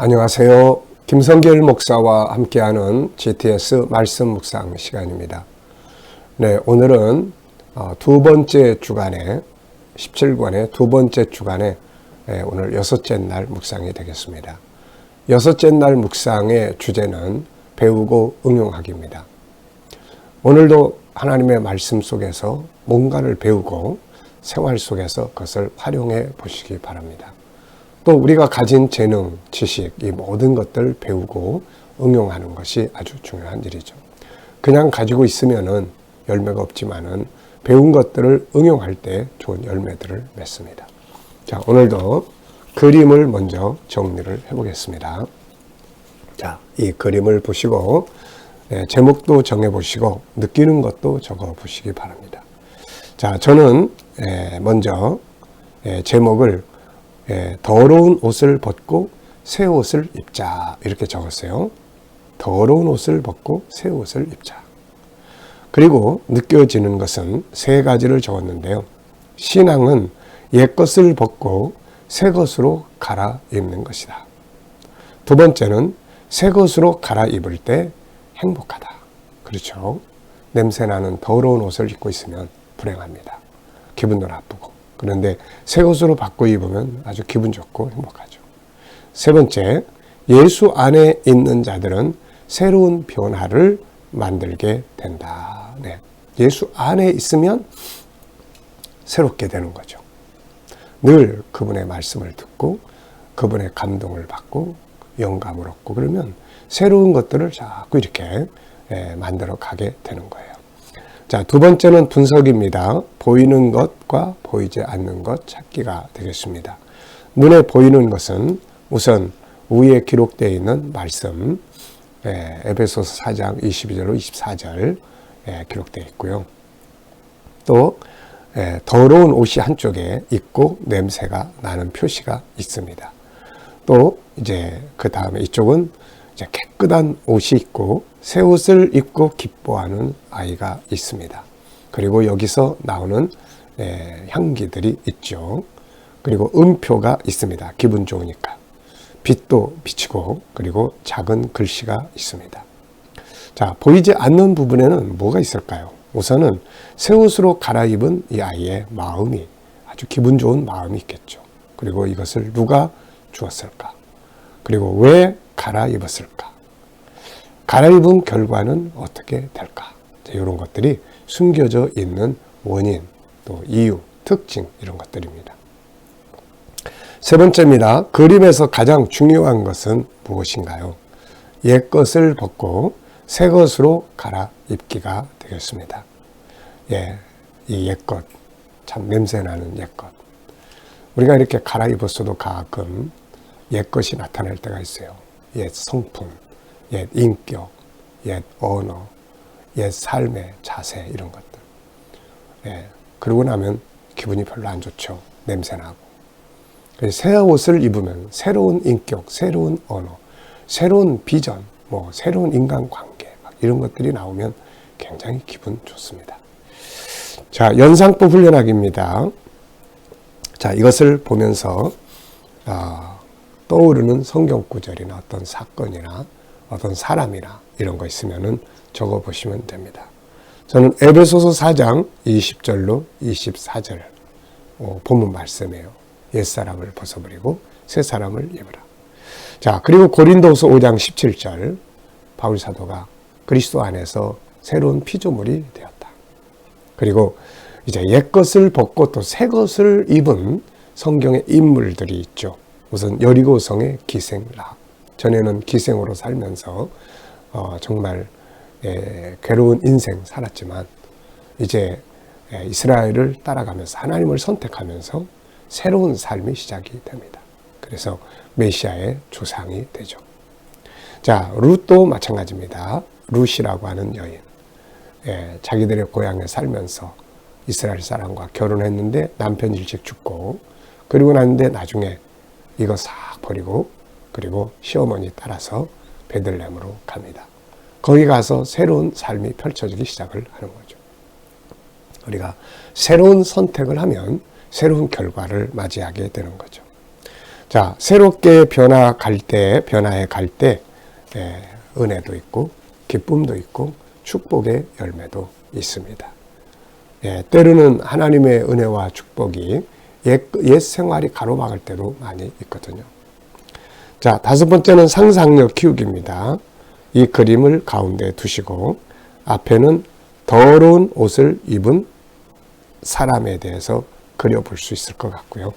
안녕하세요. 김성길 목사와 함께하는 GTS 말씀 묵상 시간입니다. 네, 오늘은 두 번째 주간에 17권의 두 번째 주간에 오늘 여섯째 날 묵상이 되겠습니다. 여섯째 날 묵상의 주제는 배우고 응용하기입니다. 오늘도 하나님의 말씀 속에서 뭔가를 배우고 생활 속에서 그것을 활용해 보시기 바랍니다. 또 우리가 가진 재능, 지식, 이 모든 것들을 배우고 응용하는 것이 아주 중요한 일이죠. 그냥 가지고 있으면은 열매가 없지만은 배운 것들을 응용할 때 좋은 열매들을 맺습니다. 자, 오늘도 그림을 먼저 정리를 해보겠습니다. 자, 이 그림을 보시고 제목도 정해보시고 느끼는 것도 적어보시기 바랍니다. 자, 저는 먼저 제목을 더러운 옷을 벗고 새 옷을 입자 이렇게 적었어요. 더러운 옷을 벗고 새 옷을 입자. 그리고 느껴지는 것은 세 가지를 적었는데요. 신앙은 옛것을 벗고 새 것으로 갈아입는 것이다. 두 번째는 새 것으로 갈아입을 때 행복하다. 그렇죠. 냄새나는 더러운 옷을 입고 있으면 불행합니다. 기분도 나쁘고. 그런데 새 것으로 바꿔 입으면 아주 기분 좋고 행복하죠. 세 번째, 예수 안에 있는 자들은 새로운 변화를 만들게 된다. 네. 예수 안에 있으면 새롭게 되는 거죠. 늘 그분의 말씀을 듣고 그분의 감동을 받고 영감을 얻고 그러면 새로운 것들을 자꾸 이렇게 만들어 가게 되는 거예요. 자, 두 번째는 분석입니다. 보이는 것과 보이지 않는 것 찾기가 되겠습니다. 눈에 보이는 것은 우선 위에 기록되어 있는 말씀, 에베소서 4장 22절로 24절 기록되어 있고요. 또 더러운 옷이 한쪽에 있고 냄새가 나는 표시가 있습니다. 또 이제 그 다음에 이쪽은 이제 깨끗한 옷이 있고 새 옷을 입고 기뻐하는 아이가 있습니다. 그리고 여기서 나오는 향기들이 있죠. 그리고 음표가 있습니다. 기분 좋으니까. 빛도 비치고 그리고 작은 글씨가 있습니다. 자, 보이지 않는 부분에는 뭐가 있을까요? 우선은 새 옷으로 갈아입은 이 아이의 마음이 아주 기분 좋은 마음이 있겠죠. 그리고 이것을 누가 주었을까? 그리고 왜 갈아입었을까? 갈아입은 결과는 어떻게 될까? 이런 것들이 숨겨져 있는 원인, 또 이유, 특징 이런 것들입니다. 세 번째입니다. 그림에서 가장 중요한 것은 무엇인가요? 옛 것을 벗고 새 것으로 갈아입기가 되겠습니다. 이 옛것, 참 냄새나는 옛것. 우리가 이렇게 갈아입었어도 가끔 옛것이 나타날 때가 있어요. 옛 성품, 옛 인격, 옛 언어, 옛 삶의 자세 이런 것들. 그러고 나면 기분이 별로 안 좋죠. 냄새나고. 새 옷을 입으면 새로운 인격, 새로운 언어, 새로운 비전, 새로운 인간관계 이런 것들이 나오면 굉장히 기분 좋습니다. 자, 연상법 훈련하기입니다. 자, 이것을 보면서 떠오르는 성경 구절이나 어떤 사건이나 어떤 사람이나 이런 거 있으면은 적어 보시면 됩니다. 저는 에베소서 4장 20절로 24절 본문 말씀이에요. 옛사람을 벗어버리고 새사람을 입으라. 자, 그리고 고린도서 5장 17절 바울 사도가 그리스도 안에서 새로운 피조물이 되었다. 그리고 이제 옛것을 벗고 또 새것을 입은 성경의 인물들이 있죠. 우선 여리고성의 기생 랍. 전에는 기생으로 살면서 정말 괴로운 인생 살았지만 이제 이스라엘을 따라가면서 하나님을 선택하면서 새로운 삶이 시작이 됩니다. 그래서 메시아의 조상이 되죠. 자, 룻도 마찬가지입니다. 룻이라고 하는 여인. 자기들의 고향에 살면서 이스라엘 사람과 결혼했는데 남편 일찍 죽고 그리고 났는데 나중에 이거 싹 버리고 그리고 시어머니 따라서 베들레헴으로 갑니다. 거기 가서 새로운 삶이 펼쳐지기 시작을 하는 거죠. 우리가 새로운 선택을 하면 새로운 결과를 맞이하게 되는 거죠. 자, 새롭게 변화해 갈 때, 은혜도 있고, 기쁨도 있고, 축복의 열매도 있습니다. 때로는 하나님의 은혜와 축복이 옛 생활이 가로막을 때도 많이 있거든요. 자, 다섯 번째는 상상력 키우기입니다. 이 그림을 가운데 두시고, 앞에는 더러운 옷을 입은 사람에 대해서 그려볼 수 있을 것 같고요.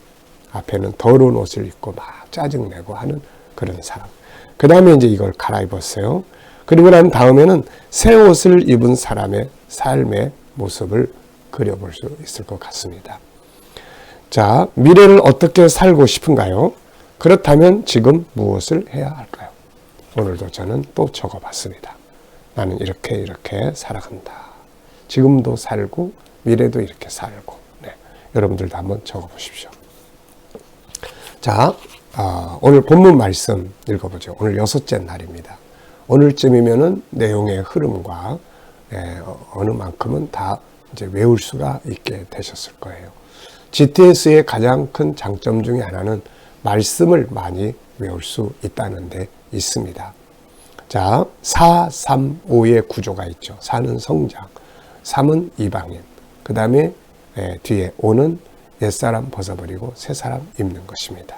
앞에는 더러운 옷을 입고 막 짜증내고 하는 그런 사람. 그 다음에 이제 이걸 갈아입었어요. 그리고 난 다음에는 새 옷을 입은 사람의 삶의 모습을 그려볼 수 있을 것 같습니다. 자, 미래를 어떻게 살고 싶은가요? 그렇다면 지금 무엇을 해야 할까요? 오늘도 저는 또 적어봤습니다. 나는 이렇게 살아간다. 지금도 살고 미래도 이렇게 살고. 여러분들도 한번 적어보십시오. 자, 오늘 본문 말씀 읽어보죠. 오늘 6째 날입니다. 오늘쯤이면은 내용의 흐름과 어느 만큼은 다 이제 외울 수가 있게 되셨을 거예요. GTS의 가장 큰 장점 중에 하나는 말씀을 많이 외울 수 있다는 데 있습니다. 자, 4, 3, 5의 구조가 있죠. 4는 성장, 3은 이방인, 그 다음에 뒤에 5는 옛사람 벗어버리고 새사람 입는 것입니다.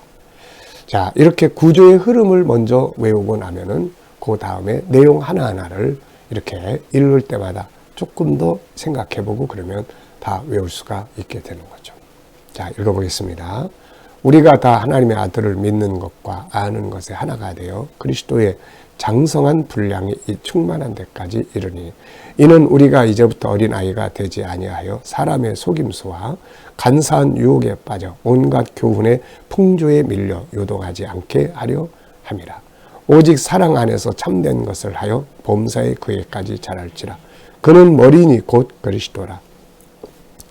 자, 이렇게 구조의 흐름을 먼저 외우고 나면은 그 다음에 내용 하나하나를 이렇게 읽을 때마다 조금 더 생각해보고 그러면 다 외울 수가 있게 되는 거죠. 자, 읽어보겠습니다. 우리가 다 하나님의 아들을 믿는 것과 아는 것에 하나가 되어 그리스도의 장성한 분량이 충만한 데까지 이르니 이는 우리가 이제부터 어린아이가 되지 아니하여 사람의 속임수와 간사한 유혹에 빠져 온갖 교훈의 풍조에 밀려 요동하지 않게 하려 함이라. 오직 사랑 안에서 참된 것을 하여 범사에 그에까지 자랄지라. 그는 머리니 곧 그리스도라.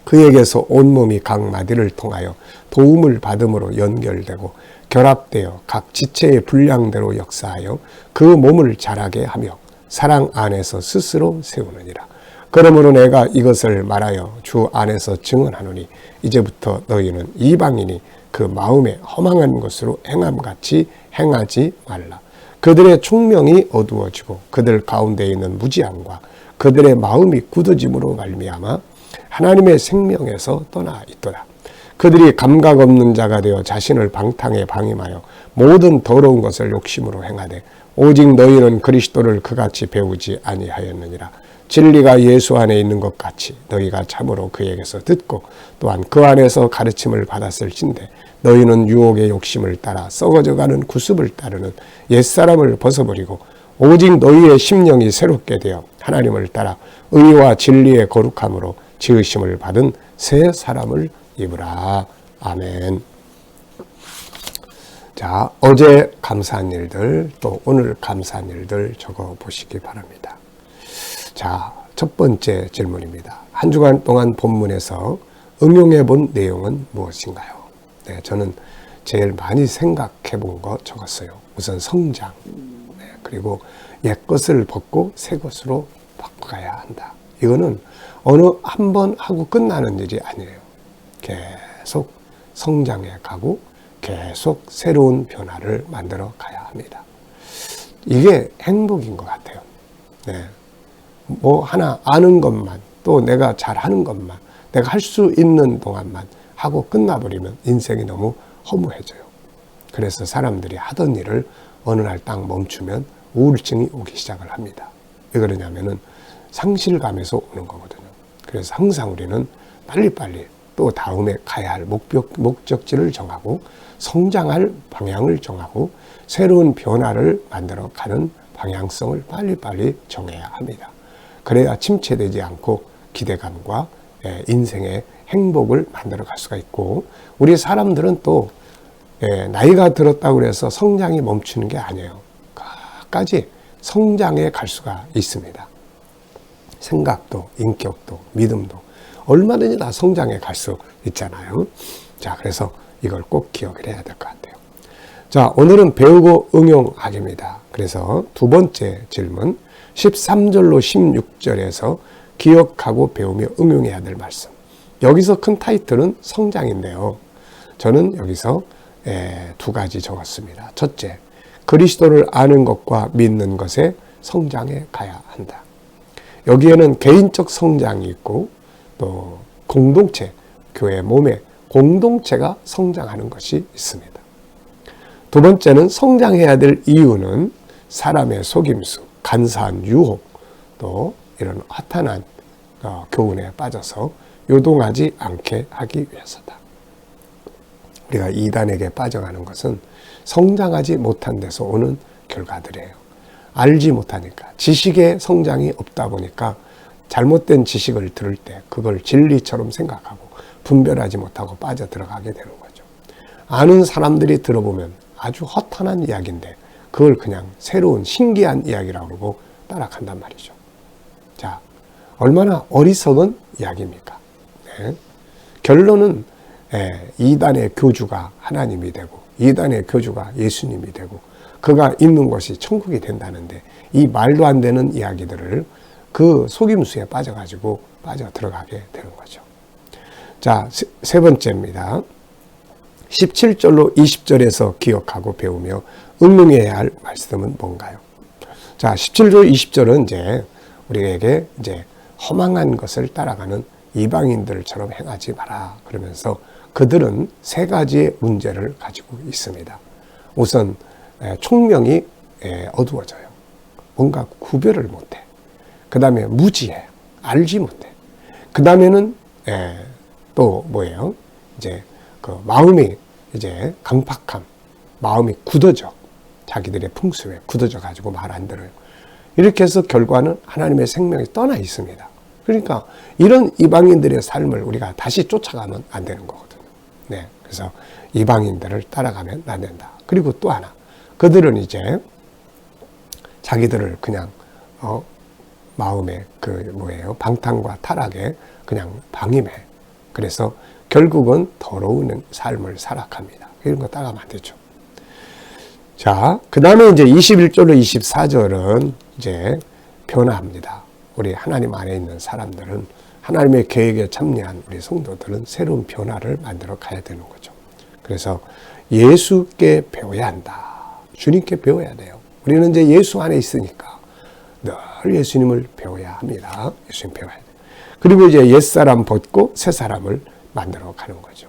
그에게서 온몸이 각 마디를 통하여 도움을 받음으로 연결되고 결합되어 각 지체의 분량대로 역사하여 그 몸을 자라게 하며 사랑 안에서 스스로 세우느니라. 그러므로 내가 이것을 말하여 주 안에서 증언하노니 이제부터 너희는 이방인이 그 마음에 허망한 것으로 행함같이 행하지 말라. 그들의 총명이 어두워지고 그들 가운데 있는 무지함과 그들의 마음이 굳어짐으로 말미암아 하나님의 생명에서 떠나 있도다. 그들이 감각 없는 자가 되어 자신을 방탕에 방임하여 모든 더러운 것을 욕심으로 행하되 오직 너희는 그리스도를 그같이 배우지 아니하였느니라. 진리가 예수 안에 있는 것 같이 너희가 참으로 그에게서 듣고 또한 그 안에서 가르침을 받았을진데 너희는 유혹의 욕심을 따라 썩어져가는 구습을 따르는 옛사람을 벗어버리고 오직 너희의 심령이 새롭게 되어 하나님을 따라 의와 진리의 거룩함으로 지으심을 받은 새 사람을 입으라. 아멘. 자, 어제 감사한 일들 또 오늘 감사한 일들 적어 보시기 바랍니다. 자, 첫 번째 질문입니다. 한 주간 동안 본문에서 응용해 본 내용은 무엇인가요? 네, 저는 제일 많이 생각해 본 거 적었어요. 우선 성장, 그리고 옛 것을 벗고 새 것으로 바꿔가야 한다. 이거는 어느 한 번 하고 끝나는 일이 아니에요. 계속 성장해 가고 계속 새로운 변화를 만들어 가야 합니다. 이게 행복인 것 같아요. 네. 뭐 하나 아는 것만 또 내가 잘하는 것만 내가 할 수 있는 동안만 하고 끝나버리면 인생이 너무 허무해져요. 그래서 사람들이 하던 일을 어느 날 딱 멈추면 우울증이 오기 시작을 합니다. 왜 그러냐면은 상실감에서 오는 거거든요. 그래서 항상 우리는 빨리빨리 또 다음에 가야 할 목적지를 정하고 성장할 방향을 정하고 새로운 변화를 만들어 가는 방향성을 빨리빨리 정해야 합니다. 그래야 침체되지 않고 기대감과 인생의 행복을 만들어 갈 수가 있고 우리 사람들은 또 나이가 들었다고 해서 성장이 멈추는 게 아니에요. 끝까지 성장해 갈 수가 있습니다. 생각도 인격도 믿음도 얼마든지 다 성장해 갈 수 있잖아요. 자, 그래서 이걸 꼭 기억을 해야 될 것 같아요. 자, 오늘은 배우고 응용하기입니다. 그래서 두 번째 질문 13절로 16절에서 기억하고 배우며 응용해야 될 말씀. 여기서 큰 타이틀은 성장인데요. 저는 여기서 두 가지 적었습니다. 첫째, 그리스도를 아는 것과 믿는 것에 성장해 가야 한다. 여기에는 개인적 성장이 있고 또 공동체, 교회 몸의 공동체가 성장하는 것이 있습니다. 두 번째는 성장해야 될 이유는 사람의 속임수, 간사한 유혹, 또 이런 허탄한 교훈에 빠져서 요동하지 않게 하기 위해서다. 우리가 이단에게 빠져가는 것은 성장하지 못한 데서 오는 결과들이에요. 알지 못하니까, 지식의 성장이 없다 보니까 잘못된 지식을 들을 때 그걸 진리처럼 생각하고 분별하지 못하고 빠져들어가게 되는 거죠. 아는 사람들이 들어보면 아주 허탄한 이야기인데 그걸 그냥 새로운 신기한 이야기라고 그러고 따라간단 말이죠. 자, 얼마나 어리석은 이야기입니까? 네. 결론은 이단의 교주가 하나님이 되고 이단의 교주가 예수님이 되고 그가 있는 것이 천국이 된다는데 이 말도 안 되는 이야기들을 그 속임수에 빠져가지고 빠져들어가게 되는 거죠. 자, 세 번째입니다. 17절로 20절에서 기억하고 배우며 응용해야 할 말씀은 뭔가요? 자, 17절, 20절은 이제 우리에게 이제 허망한 것을 따라가는 이방인들처럼 행하지 마라. 그러면서 그들은 세 가지의 문제를 가지고 있습니다. 우선 총명이 어두워져요. 뭔가 구별을 못해. 그 다음에 무지해. 알지 못해. 그 다음에는 또 뭐예요? 이제 그 마음이 이제 강팍함. 마음이 굳어져. 자기들의 풍수에 굳어져 가지고 말 안 들어요. 이렇게 해서 결과는 하나님의 생명이 떠나 있습니다. 그러니까 이런 이방인들의 삶을 우리가 다시 쫓아가면 안 되는 거거든요. 네. 그래서 이방인들을 따라가면 안 된다. 그리고 또 하나. 그들은 이제 자기들을 그냥, 마음의 방탕과 타락에 그냥 방임해. 그래서 결국은 더러운 삶을 살아갑니다. 이런 거 따라가면 안 되죠. 자, 그 다음에 이제 21절로 24절은 이제 변화합니다. 우리 하나님 안에 있는 사람들은 하나님의 계획에 참여한 우리 성도들은 새로운 변화를 만들어 가야 되는 거죠. 그래서 예수께 배워야 한다. 주님께 배워야 돼요. 우리는 이제 예수 안에 있으니까 늘 예수님을 배워야 합니다. 예수님 배워야 돼요. 그리고 이제 옛사람 벗고 새사람을 만들어 가는 거죠.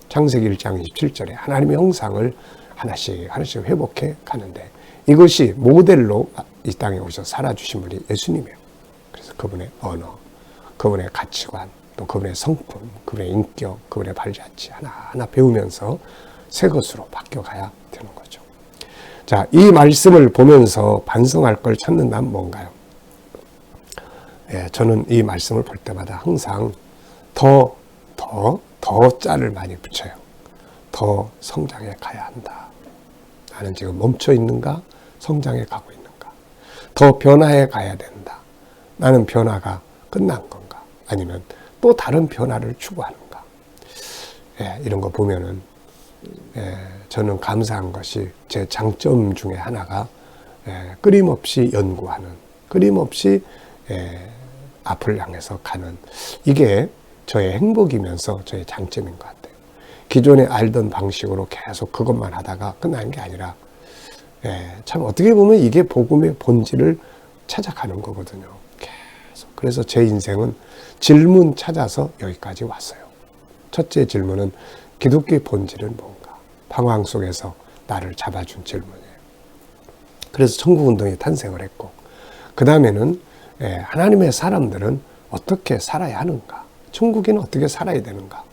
창세기 1장 27절에 하나님의 형상을 하나씩 회복해 가는데 이것이 모델로 이 땅에 오셔서 살아주신 분이 예수님이에요. 그래서 그분의 언어, 그분의 가치관, 또 그분의 성품, 그분의 인격, 그분의 발자취 하나하나 배우면서 새 것으로 바뀌어가야 되는 거죠. 자, 이 말씀을 보면서 반성할 걸 찾는다면 뭔가요? 저는 이 말씀을 볼 때마다 항상 더 짤을 많이 붙여요. 더 성장해 가야 한다. 나는 지금 멈춰 있는가? 성장해 가고 있는가? 더 변화해 가야 된다. 나는 변화가 끝난 건가? 아니면 또 다른 변화를 추구하는가? 이런 거 보면은 저는 감사한 것이 제 장점 중에 하나가 끊임없이 연구하는, 끊임없이 앞을 향해서 가는 이게 저의 행복이면서 저의 장점인 것 같아요. 기존에 알던 방식으로 계속 그것만 하다가 끝나는 게 아니라 참 어떻게 보면 이게 복음의 본질을 찾아가는 거거든요. 계속. 그래서 제 인생은 질문 찾아서 여기까지 왔어요. 첫째 질문은 기독교의 본질은 뭔가? 방황 속에서 나를 잡아준 질문이에요. 그래서 천국운동이 탄생을 했고 그 다음에는 하나님의 사람들은 어떻게 살아야 하는가? 천국인은 어떻게 살아야 되는가?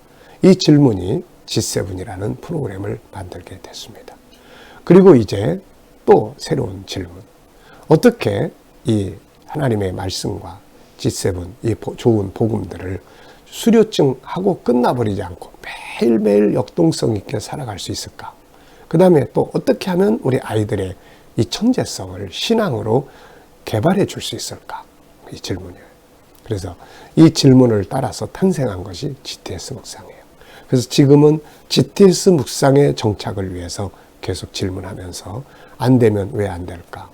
이 질문이 G7이라는 프로그램을 만들게 됐습니다. 그리고 이제 또 새로운 질문. 어떻게 이 하나님의 말씀과 G7, 이 좋은 복음들을 수료증하고 끝나버리지 않고 매일매일 역동성 있게 살아갈 수 있을까? 그 다음에 또 어떻게 하면 우리 아이들의 이 천재성을 신앙으로 개발해 줄 수 있을까? 이 질문이에요. 그래서 이 질문을 따라서 탄생한 것이 GTS 묵상이에요. 그래서 지금은 GTS 묵상의 정착을 위해서 계속 질문하면서 안 되면 왜 안 될까?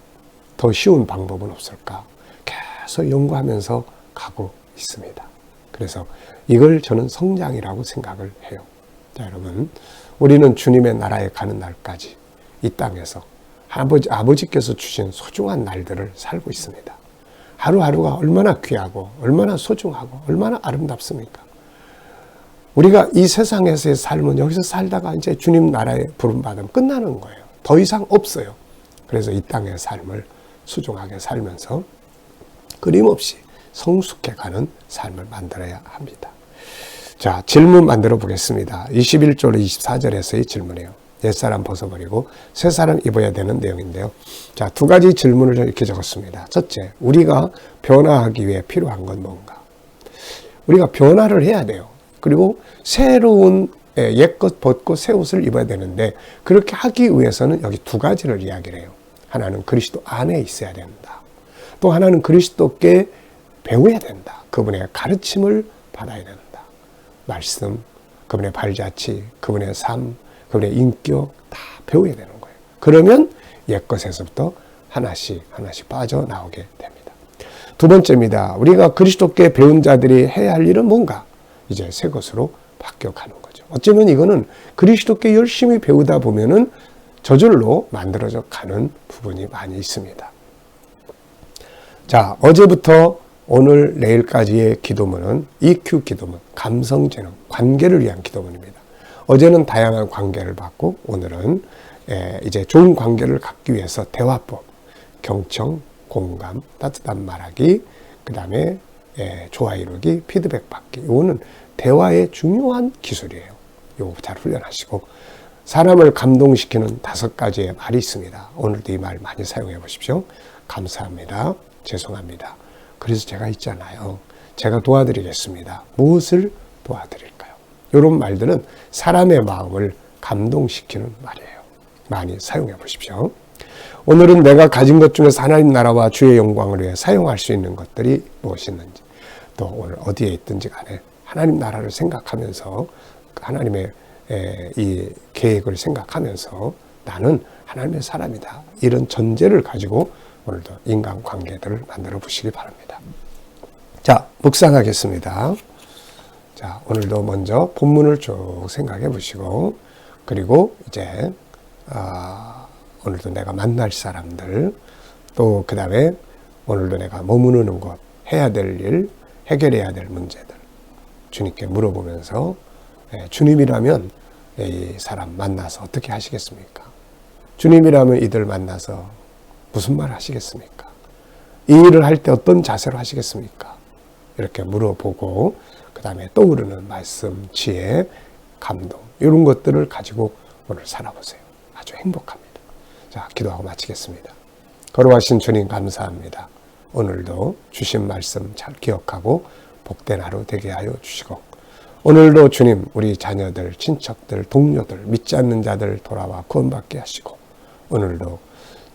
더 쉬운 방법은 없을까? 계속 연구하면서 가고 있습니다. 그래서 이걸 저는 성장이라고 생각을 해요. 자, 여러분, 우리는 주님의 나라에 가는 날까지 이 땅에서 아버지께서 주신 소중한 날들을 살고 있습니다. 하루하루가 얼마나 귀하고 얼마나 소중하고 얼마나 아름답습니까? 우리가 이 세상에서의 삶은 여기서 살다가 이제 주님 나라에 부름받으면 끝나는 거예요. 더 이상 없어요. 그래서 이 땅의 삶을 소중하게 살면서 끊임없이 성숙해가는 삶을 만들어야 합니다. 자, 질문 만들어 보겠습니다. 21절 24절에서의 질문이에요. 옛사람 벗어버리고 새사람 입어야 되는 내용인데요. 자, 두 가지 질문을 이렇게 적었습니다. 첫째, 우리가 변화하기 위해 필요한 건 뭔가? 우리가 변화를 해야 돼요. 그리고 새로운 옛것 벗고 새 옷을 입어야 되는데 그렇게 하기 위해서는 여기 두 가지를 이야기를 해요. 하나는 그리스도 안에 있어야 된다. 또 하나는 그리스도께 배워야 된다. 그분의 가르침을 받아야 된다. 말씀, 그분의 발자취, 그분의 삶, 그분의 인격 다 배워야 되는 거예요. 그러면 옛것에서부터 하나씩 빠져나오게 됩니다. 두 번째입니다. 우리가 그리스도께 배운 자들이 해야 할 일은 뭔가? 이제 새 것으로 바뀌어가는 거죠. 어쩌면 이거는 그리스도께 열심히 배우다 보면은 저절로 만들어져 가는 부분이 많이 있습니다. 자, 어제부터 오늘 내일까지의 기도문은 EQ 기도문, 감성재능, 관계를 위한 기도문입니다. 어제는 다양한 관계를 받고 오늘은 이제 좋은 관계를 갖기 위해서 대화법, 경청, 공감, 따뜻한 말하기, 그 다음에 조화 이루기, 피드백 받기. 이거는 대화의 중요한 기술이에요. 이거 잘 훈련하시고 사람을 감동시키는 5가지의 말이 있습니다. 오늘도 이 말 많이 사용해 보십시오. 감사합니다. 죄송합니다. 그래서 제가 있잖아요. 제가 도와드리겠습니다. 무엇을 도와드릴까요? 이런 말들은 사람의 마음을 감동시키는 말이에요. 많이 사용해 보십시오. 오늘은 내가 가진 것 중에서 하나님 나라와 주의 영광을 위해 사용할 수 있는 것들이 무엇이 있는지, 또 오늘 어디에 있든지 간에 하나님 나라를 생각하면서 하나님의 이 계획을 생각하면서 나는 하나님의 사람이다. 이런 전제를 가지고 오늘도 인간관계들을 만들어 보시기 바랍니다. 자, 묵상하겠습니다. 자, 오늘도 먼저 본문을 쭉 생각해 보시고 그리고 이제 오늘도 내가 만날 사람들 또 그 다음에 오늘도 내가 머무르는 곳 해야 될 일 해결해야 될 문제들 주님께 물어보면서 주님이라면 이 사람 만나서 어떻게 하시겠습니까? 주님이라면 이들 만나서 무슨 말 하시겠습니까? 이 일을 할 때 어떤 자세로 하시겠습니까? 이렇게 물어보고 그 다음에 떠오르는 말씀, 지혜, 감동 이런 것들을 가지고 오늘 살아보세요. 아주 행복합니다. 자, 기도하고 마치겠습니다. 거룩하신 주님 감사합니다. 오늘도 주신 말씀 잘 기억하고 복된 하루 되게 하여 주시고 오늘도 주님 우리 자녀들, 친척들, 동료들, 믿지 않는 자들 돌아와 구원받게 하시고 오늘도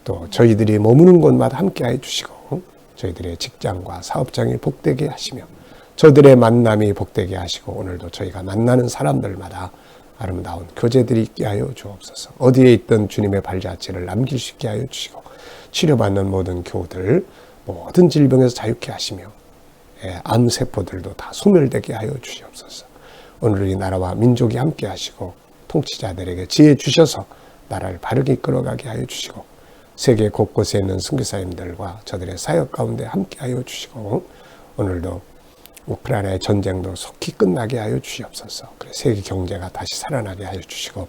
또 저희들이 머무는 곳마다 함께 해 주시고 저희들의 직장과 사업장이 복되게 하시며 저들의 만남이 복되게 하시고 오늘도 저희가 만나는 사람들마다 아름다운 교제들이 있게 하여 주옵소서. 어디에 있든 주님의 발자취를 남길 수 있게 하여 주시고 치료받는 모든 교우들 모든 질병에서 자유케 하시며 암세포들도 다 소멸되게 하여 주시옵소서. 오늘 이 나라와 민족이 함께 하시고 통치자들에게 지혜 주셔서 나라를 바르게 이끌어가게 하여 주시고 세계 곳곳에 있는 선교사님들과 저들의 사역 가운데 함께 하여 주시고 오늘도 우크라이나의 전쟁도 속히 끝나게 하여 주시옵소서. 그래 세계 경제가 다시 살아나게 하여 주시고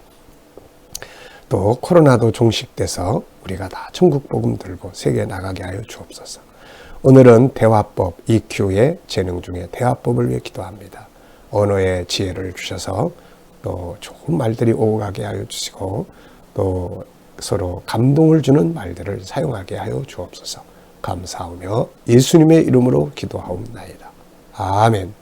또 코로나도 종식돼서 우리가 다 천국 복음 들고 세계에 나가게 하여 주옵소서. 오늘은 대화법 EQ의 재능 중에 대화법을 위해 기도합니다. 언어의 지혜를 주셔서 또 좋은 말들이 오고 가게 하여 주시고 또 서로 감동을 주는 말들을 사용하게 하여 주옵소서. 감사하며 예수님의 이름으로 기도하옵나이다. 아멘.